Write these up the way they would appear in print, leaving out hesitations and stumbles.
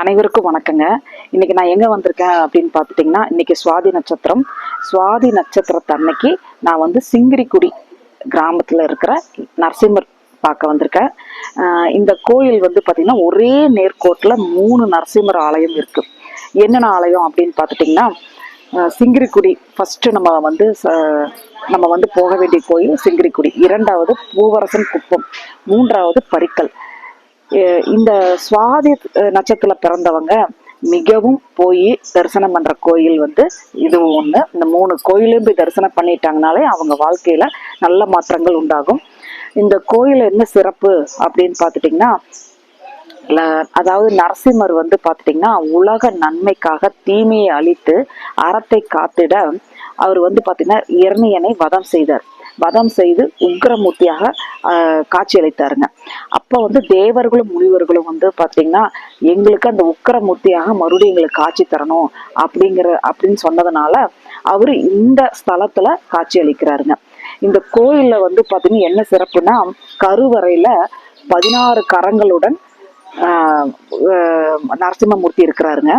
அனைவருக்கும் வணக்கங்க. இன்னைக்கு நான் எங்க வந்திருக்கேன் அப்படின்னு பார்த்துட்டிங்கன்னா, இன்னைக்கு சுவாதி நட்சத்திரம். சுவாதி நட்சத்திரத்தன்னைக்கு நான் வந்து சிங்கிரிக்குடி கிராமத்துல இருக்கிற நரசிம்மர் பார்க்க வந்திருக்கேன். இந்த கோயில் வந்து பார்த்தீங்கன்னா ஒரே நேர்கோட்டில் 3 நரசிம்மர் ஆலயம் இருக்கு. என்னென்ன ஆலயம் அப்படின்னு பார்த்துட்டிங்கன்னா, சிங்கிரிக்குடி ஃபர்ஸ்ட் நம்ம வந்து போக வேண்டிய கோயில் சிங்கிரிக்குடி, 2வது பூவரசன் குப்பம், 3வது பரிக்கல். இந்த சுவாதி நட்சத்திரத்துல பிறந்தவங்க மிகவும் போய் தரிசனம் பண்ற கோயில் வந்து இதுவும் ஒண்ணு. இந்த 3 கோயிலையும் போய் தரிசனம் பண்ணிட்டாங்கனாலே அவங்க வாழ்க்கையில நல்ல மாற்றங்கள் உண்டாகும். இந்த கோயில் என்ன சிறப்பு அப்படின்னு பாத்துட்டீங்கன்னா, அதாவது நரசிம்மர் வந்து பாத்துட்டீங்கன்னா உலக நன்மைக்காக தீமையை அழித்து அறத்தை காத்திட அவர் வந்து பாத்தீங்கன்னா இரணியனை வதம் செய்து உக்கிரமூர்த்தியாக காட்சி அளித்தாருங்க. அப்ப வந்து தேவர்களும் முனிவர்களும் வந்து பாத்தீங்கன்னா எங்களுக்கு அந்த உக்கிரமூர்த்தியாக மறுபடியும் எங்களுக்கு காட்சி தரணும் அப்படின்னு சொன்னதுனால அவரு இந்த ஸ்தலத்துல காட்சி அளிக்கிறாருங்க. இந்த கோயில்ல வந்து பாத்தீங்கன்னா என்ன சிறப்புனா, கருவறையில 16 கரங்களுடன் நரசிம்மமூர்த்தி இருக்கிறாருங்க.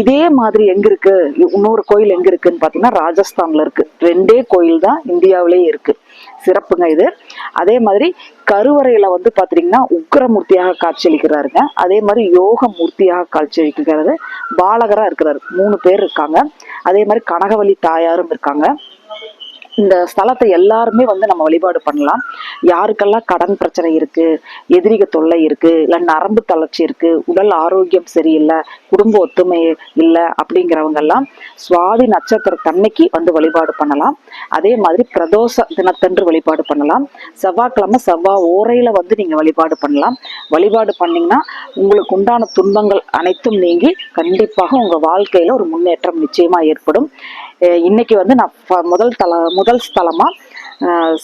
இதே மாதிரி எங்க இருக்கு, இன்னொரு கோயில் எங்க இருக்குன்னு பாத்தீங்கன்னா ராஜஸ்தான்ல இருக்கு. 2 கோயில் தான் இந்தியாவிலேயே இருக்கு. சிறப்புங்க இது. அதே மாதிரி கருவறையில வந்து பாத்தீங்கன்னா உக்கிரமூர்த்தியாக காட்சியளிக்கிறாருங்க. அதே மாதிரி யோக மூர்த்தியாக காட்சியளிக்கிறது. பாலகரா இருக்கிறாரு. 3 பேர் இருக்காங்க. அதே மாதிரி கனகவல்லி தாயாரும் இருக்காங்க. இந்த ஸ்தலத்தை எல்லாருமே வந்து நம்ம வழிபாடு பண்ணலாம். யாருக்கெல்லாம் கடன் பிரச்சனை இருக்கு, எதிரிக தொல்லை இருக்கு, இல்ல நரம்பு தளர்ச்சி இருக்கு, உடல் ஆரோக்கியம் சரியில்லை, குடும்ப ஒத்துமை இல்லை அப்படிங்கிறவங்க எல்லாம் சுவாதி நட்சத்திரத்தன்னைக்கு வந்து வழிபாடு பண்ணலாம். அதே மாதிரி பிரதோஷ தினத்தன்று வழிபாடு பண்ணலாம். செவ்வாய்க்கிழமை செவ்வாய் ஓரையில வந்து நீங்க வழிபாடு பண்ணலாம். வழிபாடு பண்ணீங்கன்னா உங்களுக்கு உண்டான துன்பங்கள் அனைத்தும் நீங்கி கண்டிப்பாக உங்க வாழ்க்கையில ஒரு முன்னேற்றம் நிச்சயமா ஏற்படும். இன்னைக்கு வந்து நான் முதல் ஸ்தலமா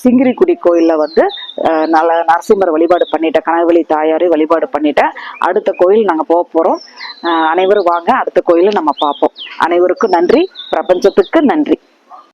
சிங்கிரிக்குடி கோயில்ல வந்து நரசிம்மர் வழிபாடு பண்ணிட்டேன். கனகவல்லி தாயாரை வழிபாடு பண்ணிட்டேன். அடுத்த கோயில் நாங்க போக போறோம். அனைவரும் வாங்க, அடுத்த கோயிலை நம்ம பார்ப்போம். அனைவருக்கும் நன்றி. பிரபஞ்சத்துக்கு நன்றி.